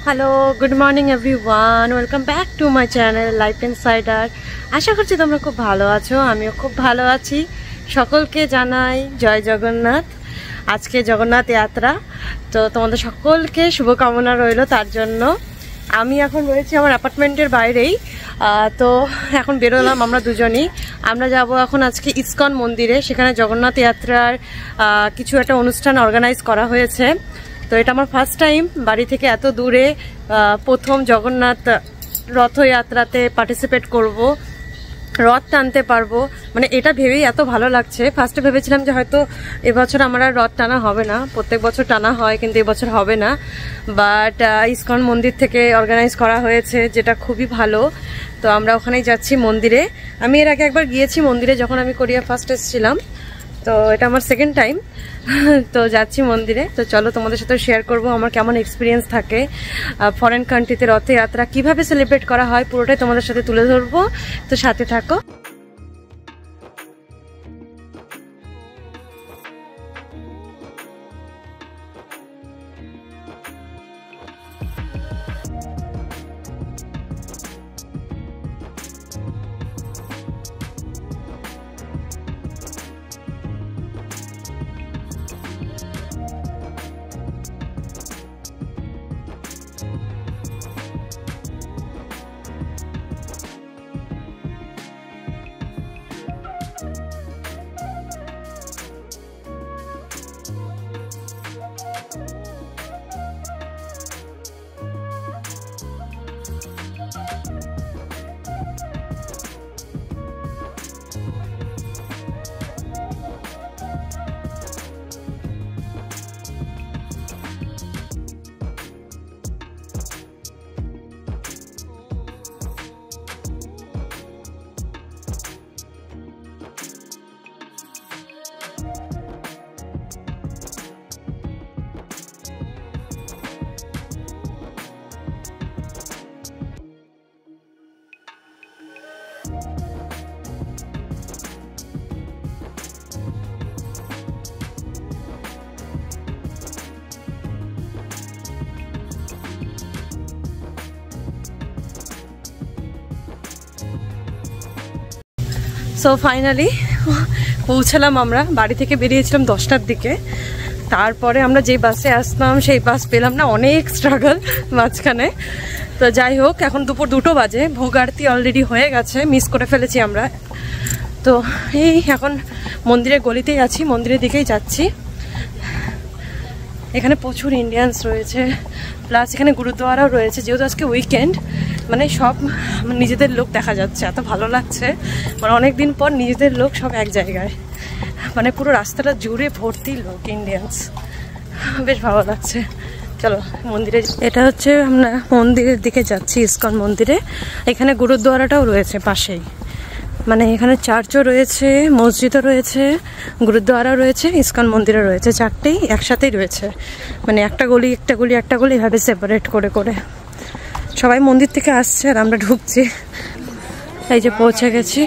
Hello, good morning everyone, welcome back to my channel life insider. আশা করছি তোমরা খুব ভালো আছো, আমিও খুব ভালো আছি। সকলকে জানাই জয় জগন্নাথ। আজকে জগন্নাথ যাত্রা, তো তোমাদের সকলকে শুভকামনা রইল তার জন্য। আমি এখন রয়েছি আমার অ্যাপার্টমেন্টের বাইরেই। তো এখন বেরোলাম আমরা দুজনেই। আমরা যাব এখন আজকে ইসকন মন্দিরে, সেখানে জগন্নাথ যাত্রার কিছু একটা অনুষ্ঠান অর্গানাইজ করা হয়েছে। তো এটা আমার ফার্স্ট টাইম বাড়ি থেকে এত দূরে প্রথম জগন্নাথ রথযাত্রাতে পার্টিসিপেট করব, রথ টানতে পারবো, মানে এটা ভেবেই এত ভালো লাগছে। ফার্স্টে ভেবেছিলাম যে হয়তো এবছর আমার আর রথ টানা হবে না, প্রত্যেক বছর টানা হয় কিন্তু এবছর হবে না। বাট ইসকন মন্দির থেকে অর্গানাইজ করা হয়েছে, যেটা খুবই ভালো। তো আমরা ওখানেই যাচ্ছি মন্দিরে। আমি এর আগে একবার গিয়েছি মন্দিরে, যখন আমি কোরিয়া ফার্স্ট এসেছিলাম। তো এটা আমার সেকেন্ড টাইম। তো যাচ্ছি মন্দিরে। তো চলো তোমাদের সাথে শেয়ার করব আমার কেমন এক্সপিরিয়েন্স থাকে ফরেন কান্ট্রিতে রথযাত্রা কিভাবে সেলিব্রেট করা হয়, পুরোটাই তোমাদের সাথে তুলে ধরবো। তো সাথে থাকো। সো ফাইনালি পৌঁছালাম। আমরা বাড়ি থেকে বেরিয়েছিলাম 10টার দিকে। তারপরে আমরা যে বাসে আসতাম সেই বাস পেলাম না, অনেক স্ট্রাগল মাঝখানে। তো যাই হোক, এখন দুপুর 2টো বাজে, ভোগ আরতি অলরেডি হয়ে গেছে, মিস করে ফেলেছি আমরা। তো এই এখন মন্দিরের গলিতেই আছি, মন্দিরের দিকেই যাচ্ছি। এখানে প্রচুর ইন্ডিয়ানস রয়েছে, প্লাস এখানে গুরুদ্বারাও রয়েছে। যেহেতু আজকে উইকেন্ড, মানে সব নিজেদের লোক দেখা যাচ্ছে, এত ভালো লাগছে। মানে অনেক দিন পর নিজেদের লোক সব এক জায়গায়, মানে পুরো রাস্তাটা জুড়ে ভর্তি লোক, ইন্ডিয়ানস, বেশ ভালো লাগছে। চলো মন্দিরে। এটা হচ্ছে আমরা মন্দিরের দিকে যাচ্ছি, ইসকন মন্দিরে। এখানে গুরুদ্বারাটাও রয়েছে পাশেই, মানে এখানে চার্চও রয়েছে, মসজিদও রয়েছে, গুরুদ্বারা রয়েছে, ইসকন মন্দিরও রয়েছে, চারটেই একসাথেই রয়েছে। মানে একটা গলি একটা গলি একটা গলি এভাবে সেপারেট করে করে সবাই মন্দির থেকে আসছে আর আমরা ঢুকছি। এই যে পৌঁছে গেছি,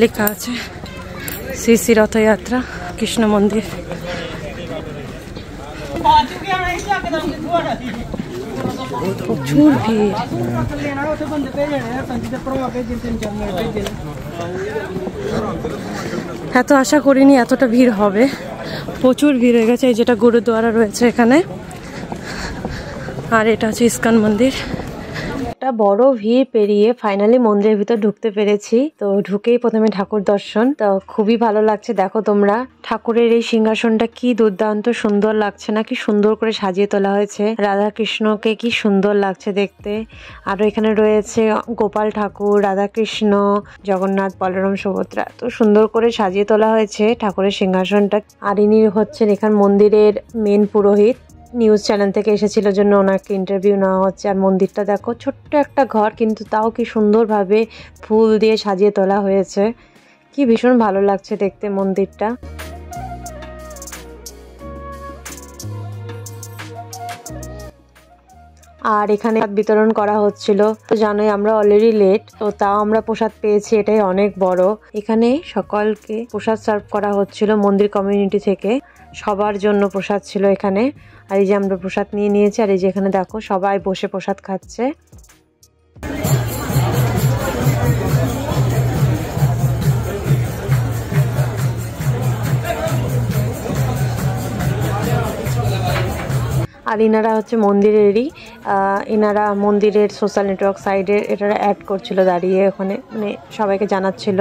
লেখা আছে শ্রী শ্রী রথযাত্রা কৃষ্ণ মন্দির। প্রচুর ভিড়। এত আশা করিনি এতটা ভিড় হবে, প্রচুর ভিড় হয়ে গেছে। এই যেটা গুরুদ্বারা রয়েছে এখানে, আর এটা হচ্ছে ইসকন মন্দির। একটা বড় ভিড় পেরিয়ে ফাইনালি মন্দিরের ভিতর ঢুকতে পেরেছি। তো ঢুকেই প্রথমে ঠাকুর দর্শন, তো খুবই ভালো লাগছে। দেখো তোমরা, ঠাকুরের এই সিংহাসনটা কি দুর্দান্ত সুন্দর লাগছে না, কি সুন্দর করে সাজিয়ে তোলা হয়েছে। রাধা কৃষ্ণকে কি সুন্দর লাগছে দেখতে। আরো এখানে রয়েছে গোপাল ঠাকুর, রাধা কৃষ্ণ, জগন্নাথ, বলরাম, সুভদ্রা। তো সুন্দর করে সাজিয়ে তোলা হয়েছে ঠাকুরের সিংহাসনটা। আর ইনি হচ্ছেন এখান মন্দিরের মেন পুরোহিত। নিউজ চ্যানেল থেকে এসেছিল জন্য ওনাকে ইন্টারভিউ নেওয়া হচ্ছে। আর মন্দিরটা দেখো, ছোট্ট একটা ঘর, কিন্তু তাও কি সুন্দরভাবে ফুল দিয়ে সাজিয়ে তোলা হয়েছে। কি ভীষণ ভালো লাগছে দেখতে মন্দিরটা। আর এখানে বিতরণ করা হচ্ছিল। তো জানোই আমরা অলরেডি লেট, তো তাও আমরা প্রসাদ পেয়েছি, এটাই অনেক বড়। এখানে সকলকে প্রসাদ সার্ভ করা হচ্ছিল মন্দির কমিউনিটি থেকে, সবার জন্য প্রসাদ ছিল এখানে। আর এই যে আমরা প্রসাদ নিয়ে নিয়েছি, আর এই যে এখানে দেখো সবাই বসে প্রসাদ খাচ্ছে। আর ইনারা হচ্ছে মন্দিরেরই, ইনারা মন্দিরের সোশ্যাল নেটওয়ার্ক সাইডে এটা অ্যাড করছিল দাঁড়িয়ে ওখানে, মানে সবাইকে জানাচ্ছিল।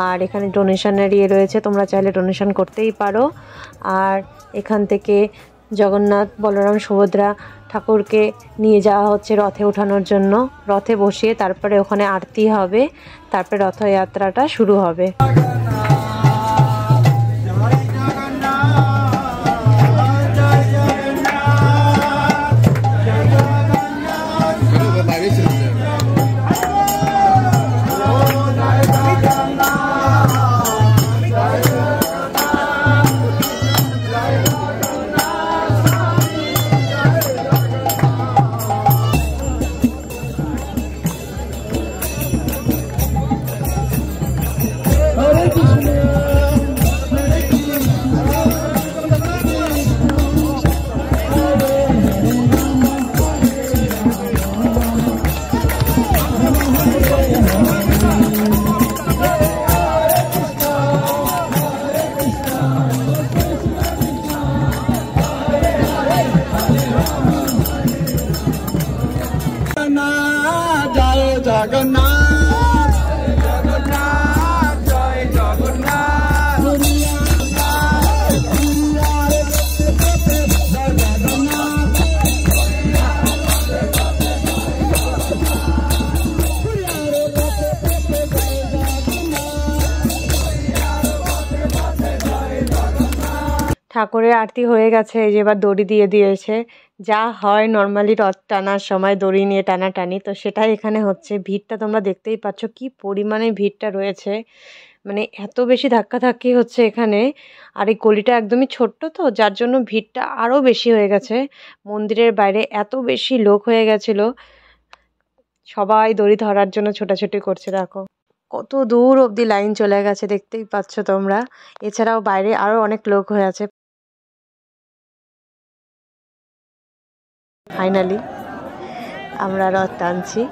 আর এখানে ডোনেশনের রয়েছে, তোমরা চাইলে ডোনেশন করতেই পারো। আর এখান থেকে জগন্নাথ, বলরাম, সুভদ্রা ঠাকুরকে নিয়ে যাওয়া হচ্ছে রথে ওঠানোর জন্য। রথে বসিয়ে তারপরে ওখানে আরতি হবে, তারপরে রথযাত্রাটা শুরু হবে। ঠাকুরের আরতি হয়ে গেছে, এই যে এবার দড়ি দিয়ে দিয়েছে। যা হয় নর্মালি রথ টানার সময় দড়ি নিয়ে টানাটানি, তো সেটাই এখানে হচ্ছে। ভিড়টা তোমরা দেখতেই পাচ্ছ কি পরিমাণে ভিড়টা রয়েছে, মানে এত বেশি ধাক্কাধাক্কি হচ্ছে এখানে। আর এই গলিটা একদমই ছোট্ট, তো যার জন্য ভিড়টা আরও বেশি হয়ে গেছে। মন্দিরের বাইরে এত বেশি লোক হয়ে গেছিল, সবাই দড়ি ধরার জন্য ছোটাছুটি করছে। দেখো কত দূর অবধি লাইন চলে গেছে, দেখতেই পাচ্ছ তোমরা। এছাড়াও বাইরে আরও অনেক লোক হয়ে আছে। ফাইনালি আমরা রথ টানছি।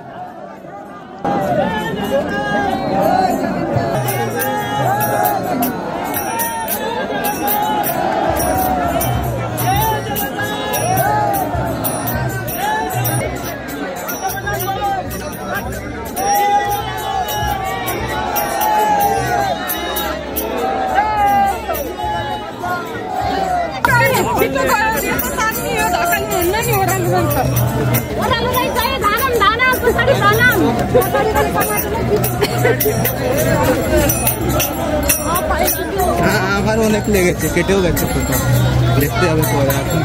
আমার অনেক লেগেছে, কেটেও গেছে, দেখতে হবে পরে। এখন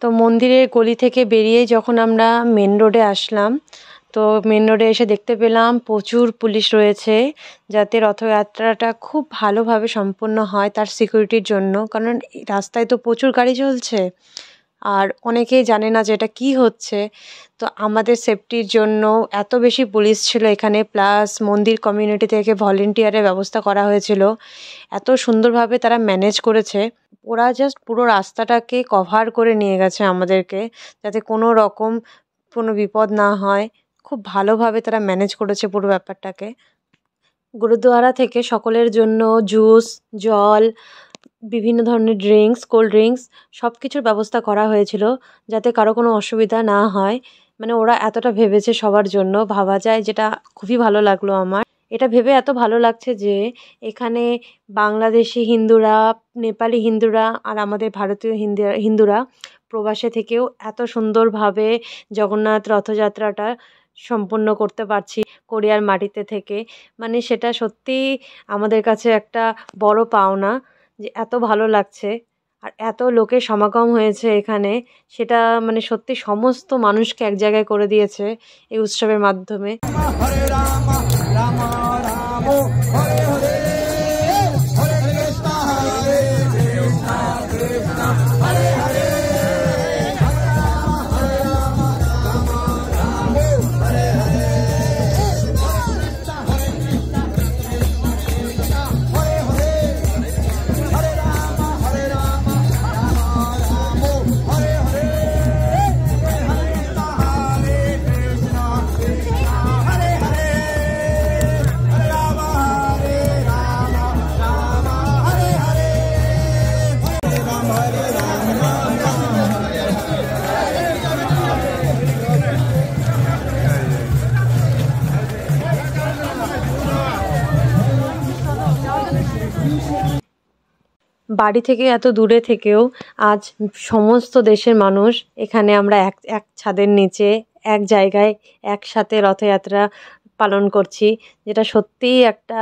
তো মন্দিরের গলি থেকে বেরিয়ে যখন আমরা মেন রোডে আসলাম, তো মেন রোডে এসে দেখতে পেলাম প্রচুর পুলিশ রয়েছে, যাতে রথযাত্রাটা খুব ভালোভাবে সম্পন্ন হয় তার সিকিউরিটির জন্য। কারণ রাস্তায় তো প্রচুর গাড়ি চলছে, আর অনেকেই জানে না যে এটা কী হচ্ছে। তো আমাদের সেফটির জন্য এত বেশি পুলিশ ছিল এখানে, প্লাস মন্দির কমিউনিটি থেকে ভলেন্টিয়ারের ব্যবস্থা করা হয়েছিল। এত সুন্দরভাবে তারা ম্যানেজ করেছে, ওরা জাস্ট পুরো রাস্তাটাকে কভার করে নিয়ে গেছে আমাদেরকে, যাতে কোনো রকম কোনো বিপদ না হয়। খুব ভালোভাবে তারা ম্যানেজ করেছে পুরো ব্যাপারটাকে। গুরুদুয়ারা থেকে সকলের জন্য জুস, জল, বিভিন্ন ধরনের ড্রিঙ্কস, কোল্ড ড্রিঙ্কস সব কিছুর ব্যবস্থা করা হয়েছিল, যাতে কারো কোনো অসুবিধা না হয়। মানে ওরা এতটা ভেবেছে সবার জন্য, ভাবা যায়, যেটা খুবই ভালো লাগলো আমার। এটা ভেবে এত ভালো লাগছে যে এখানে বাংলাদেশি হিন্দুরা, নেপালি হিন্দুরা আর আমাদের ভারতীয় হিন্দুরা প্রবাসে থেকেও এত সুন্দরভাবে জগন্নাথ রথযাত্রাটা সম্পন্ন করতে পারছি কোরিয়ার মাটিতে থেকে। মানে সেটা সত্যিই আমাদের কাছে একটা বড় পাওনা, যে এত ভালো লাগছে। আর এত লোকের সমাগম হয়েছে এখানে, সেটা মানে সত্যি সমস্ত মানুষকে এক জায়গায় করে দিয়েছে এই উৎসবের মাধ্যমে। বাড়ি থেকে এত দূরে থেকেও আজ সমস্ত দেশের মানুষ এখানে আমরা এক ছাদের নিচে এক জায়গায় একসাথে রথযাত্রা পালন করছি, যেটা সত্যিই একটা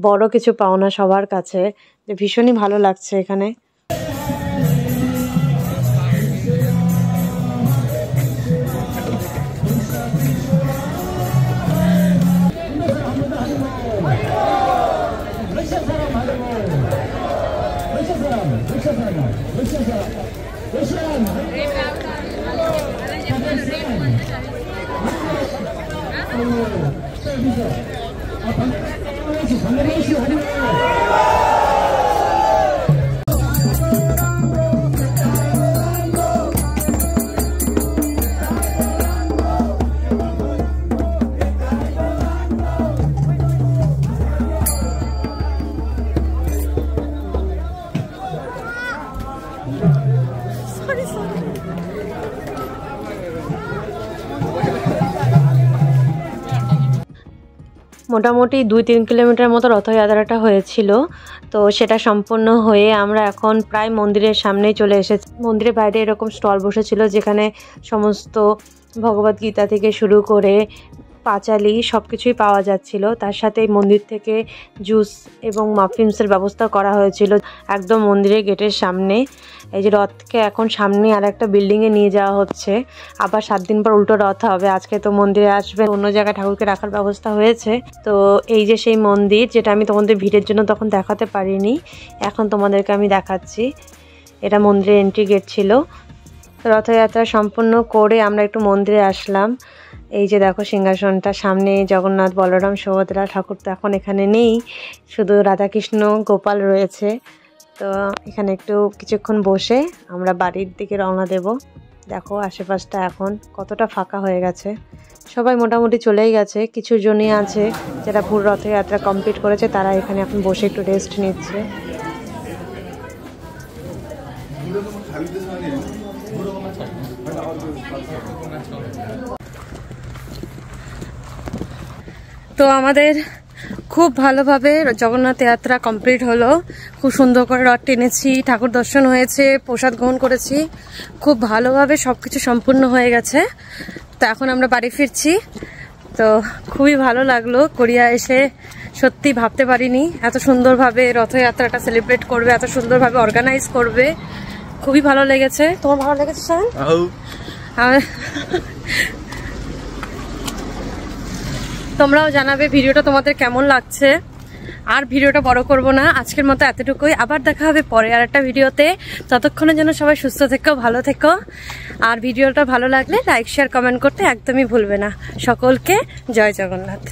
বড় কিছু পাওনা সবার কাছে। ভীষণই ভালো লাগছে এখানে। মোটামুটি 2-3 কিলোমিটার মতো রথযাত্রাটা হয়েছিল। তো সেটা সম্পূর্ণ হয়ে আমরা এখন প্রায় মন্দিরের সামনেই চলে এসেছি। মন্দিরের বাইরে এরকম স্টল বসেছিল যেখানে সমস্ত ভগবদ্গীতা থেকে শুরু করে পাঁচালি সব কিছুই পাওয়া যাচ্ছিল। তার সাথে মন্দির থেকে জুস এবং মাফিনসের ব্যবস্থা করা হয়েছিল একদম মন্দিরের গেটের সামনে। এই যে রথকে এখন সামনে আর একটা বিল্ডিংয়ে নিয়ে যাওয়া হচ্ছে, আবার 7 দিন পর উল্টো রথ হবে। আজকে তো মন্দিরে আসবে, অন্য জায়গায় ঠাকুরকে রাখার ব্যবস্থা হয়েছে। তো এই যে সেই মন্দির, যেটা আমি তোমাদের ভিড়ের জন্য তখন দেখাতে পারিনি, এখন তোমাদেরকে আমি দেখাচ্ছি। এটা মন্দিরের এন্ট্রি গেট ছিল। রথযাত্রা সম্পূর্ণ করে আমরা একটু মন্দিরে আসলাম। এই যে দেখো সিংহাসনটা, সামনে জগন্নাথ, বলরাম, সুভদ্রা ঠাকুর তো এখন এখানে নেই, শুধু রাধাকৃষ্ণ, গোপাল রয়েছে। তো এখানে একটু কিছুক্ষণ বসে আমরা বাড়ির দিকে রওনা দেব। দেখো আশেপাশটা এখন কতটা ফাঁকা হয়ে গেছে, সবাই মোটামুটি চলেই গেছে। কিছু জনই আছে যারা পুরো রথযাত্রা কমপ্লিট করেছে, তারা এখানে এখন বসে একটু রেস্ট নিচ্ছে। তো আমাদের খুব ভালোভাবে জগন্নাথ যাত্রা কমপ্লিট হলো। খুব সুন্দর করে রথ টেনেছি, ঠাকুর দর্শন হয়েছে, প্রসাদ গ্রহণ করেছি, খুব ভালোভাবে সবকিছু সম্পূর্ণ হয়ে গেছে। তো এখন আমরা বাড়ি ফিরছি। তো খুবই ভালো লাগলো কোরিয়া এসে, সত্যি ভাবতে পারিনি এত সুন্দরভাবে রথযাত্রাটা সেলিব্রেট করবে, এত সুন্দরভাবে অর্গানাইজ করবে। খুবই ভালো লেগেছে। তোমার ভালো লেগেছে স্যার? তোমরাও জানাবে ভিডিওটা তোমাদের কেমন লাগছে। আর ভিডিওটা বড় করব না, আজকের মতো এতটুকুই। আবার দেখা হবে পরে আর একটা ভিডিওতে। ততক্ষণের জন্য সবাই সুস্থ থেকো, ভালো থেকো। আর ভিডিওটা ভালো লাগলে লাইক, শেয়ার, কমেন্ট করতে একদমই ভুলবে না। সকলকে জয় জগন্নাথ।